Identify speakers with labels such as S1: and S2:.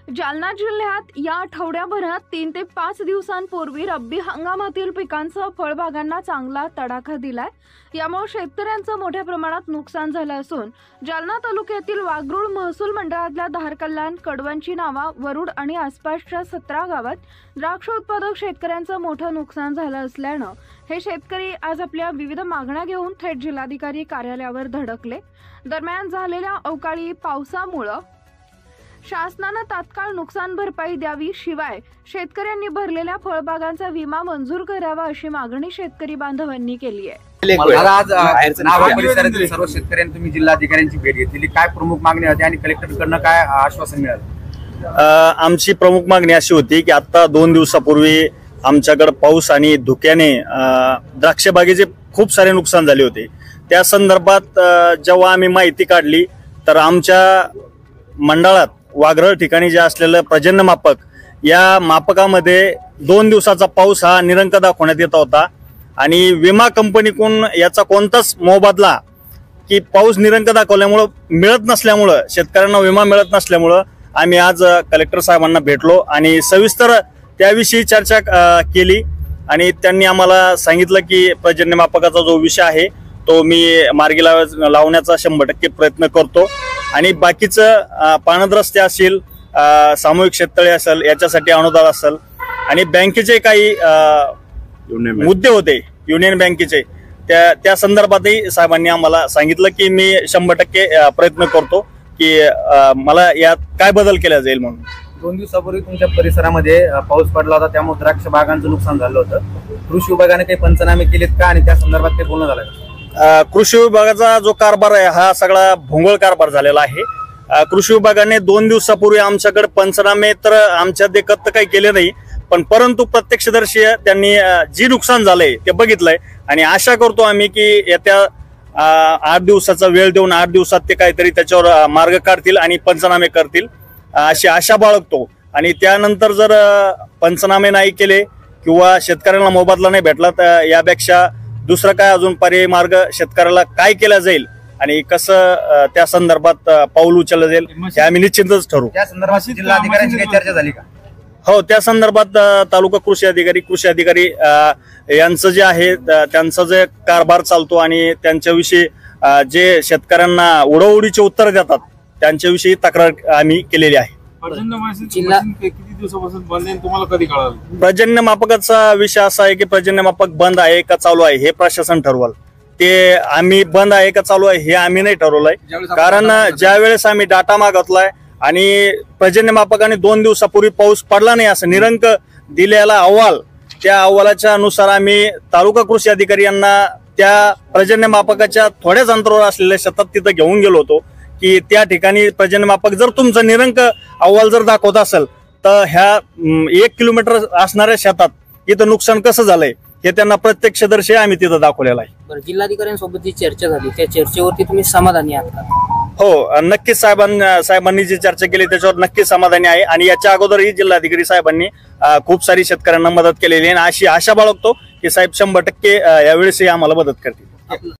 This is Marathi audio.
S1: जालना जिल्ह्यात या आठवड्याभरात 3 ते 5 दिवसांपूर्वी रब्बी हंगामातील पिकांचा फळबागांना चांगला तडाखा दिलाय। यामुळे शेतकऱ्यांचं मोठ्या प्रमाणात नुकसान झालं असून जालना तालुक्यातील वागरूळ महसूल मंडळातल्या धारकल्याण, कडवंची नावा, वरुड आणि आसपासच्या 17 गावात द्राक्ष उत्पादक शेतकऱ्यांचं मोठं नुकसान झालं असल्यानं हे शेतकरी आज आपल्या विविध मागण्या घेऊन थेट जिल्हाधिकारी कार्यालयावर धडकले। दरम्यान झालेल्या अवकाळी पावसामुळे शासनाने तात्काळ नुकसान भरपाई द्यावी, शिवाय शेतकऱ्यांनी भरलेल्या फळबागांचा विमा मंजूर करावा अशी मागणी शेतकरी बांधवांनी केली आहे।
S2: आज नावा परिसरातील सर्व शेतकऱ्यांनी तुम्ही जिल्हाधिकाऱ्यांची भेट घेतली, काय प्रमुख मागणी होती आणि कलेक्टरकडून काय आश्वासन मिळालं?
S3: आमची प्रमुख मागणी अशी होती की आता 2 दिवसापूर्वी आमच्याकडे पाऊस आणि धुक्याने द्राक्ष बागेचे खूप सारे नुकसान झाले होते। त्या संदर्भात जेव्हा आम्ही माहिती काढली तर आमच्या मंडळात वाघरळ ठिकाणी जे असलेलं प्रजन्य मापक, या मापकामध्ये 2 दिवसाचा पाऊस हा निरंक दाखवण्यात येत होता आणि विमा कंपनीकडून याचा कोणताच मोबदला की पाऊस निरंक दाखवल्यामुळं मिळत नसल्यामुळं, शेतकऱ्यांना विमा मिळत नसल्यामुळं आम्ही आज कलेक्टर साहेबांना भेटलो आणि सविस्तर त्याविषयी चर्चा केली आणि त्यांनी आम्हाला सांगितलं की प्रजन्य मापकाचा जो विषय आहे तो मी मार्गी लावण्याचा 100% प्रयत्न करतो आणि बाकीचं पाणंद असतील, सामूहिक शेततळे असेल, याच्यासाठी अनुदान असेल आणि बँकेचे काही मुद्दे होते युनियन बँकेचे, त्या संदर्भातही साहेबांनी आम्हाला सांगितलं की मी 100% प्रयत्न करतो की मला यात काय बदल केला जाईल म्हणून।
S2: 2 दिवसापूर्वी तुमच्या परिसरामध्ये पाऊस पडला होता, त्यामुळे द्राक्ष बागांचं नुकसान झालं होतं। कृषी विभागाने काही पंचनामे केलेत का आणि त्या संदर्भात काही बोलणं झालं?
S3: कृषी विभागाचा जो कारभार आहे हा सगळा भोंगळ कारभार झालेला आहे। कृषी विभागाने 2 दिवसापूर्वी आमच्याकडे पंचनामे तर आमच्या देखत काही केले नाही, परंतु प्रत्यक्षदर्शी त्यांनी जी नुकसान झालंय ते बघितलंय आणि आशा करतो आम्ही की येत्या 8 दिवसाचा वेळ देऊन 8 दिवसात ते काहीतरी त्याच्यावर मार्ग काढतील आणि पंचनामे करतील अशी आशा बाळगतो। आणि त्यानंतर जर पंचनामे नाही केले किंवा शेतकऱ्यांना मोबदला नाही भेटला तर यापेक्षा दुसरा काय अजून पर्यायी मार्ग शेतकऱ्याला काय केला जाईल आणि कसं त्या संदर्भात पाऊल उचललं जाईल हे आम्ही निश्चितच ठरवू।
S2: त्या संदर्भात जिल्हाधिकाऱ्यांची काही चर्चा झाली का?
S3: हो, त्या संदर्भात तालुका कृषी अधिकारी यांचं जे आहे त्यांचा जे कारभार चालतो आणि त्यांच्याविषयी जे शेतकऱ्यांना उडवडीचे उत्तर देतात त्यांच्याविषयी तक्रार आम्ही केलेली आहे।
S4: किती दिवसापासून बंद आहे, तुम्हाला कधी कळालं?
S3: पर्जन्य मापकाचा विषय असा आहे की पर्जन्य मापक बंद आहे का चालू आहे हे प्रशासन ठरवाल, ते आम्ही बंद आहे का चालू आहे हे आम्ही नाही ठरवलंय। कारण ज्या वेळेस आम्ही डाटा मागितलाय आणि पर्जन्य मापकाने 2 दिवसापूर्वी पाऊस पडला नाही असं निरंक दिलेला अहवाल, त्या अहवालाच्या अनुसार आम्ही तालुका कृषी अधिकारी यांना त्या पर्जन्य मापकाच्या थोड्याच अंतरावर असलेल्या शेतात तिथं घेऊन गेलो होतो की त्या ठिकाणी पर्जन्य मापक जर तुमचं निरंक अहवाल जर दाखवत असेल तर ह्या 1 किलोमीटर असणाऱ्या शेतात इथं नुकसान कसं झालंय हे त्यांना प्रत्यक्षदर्शी आम्ही तिथं दाखवलेलं आहे।
S5: जिल्हाधिकाऱ्यांसोबत जी चर्चा झाली त्या चर्चेवरती तुम्ही समाधानी आहात का?
S3: हो, नक्कीच साहेबांनी जी चर्चा केली त्याच्यावर नक्कीच समाधानी आहे आणि याच्या अगोदरही जिल्हाधिकारी साहेबांनी खूप सारी शेतकऱ्यांना मदत केलेली आहे आणि अशी आशा बाळगतो की साहेब 100% यावेळेसही आम्हाला मदत करतील।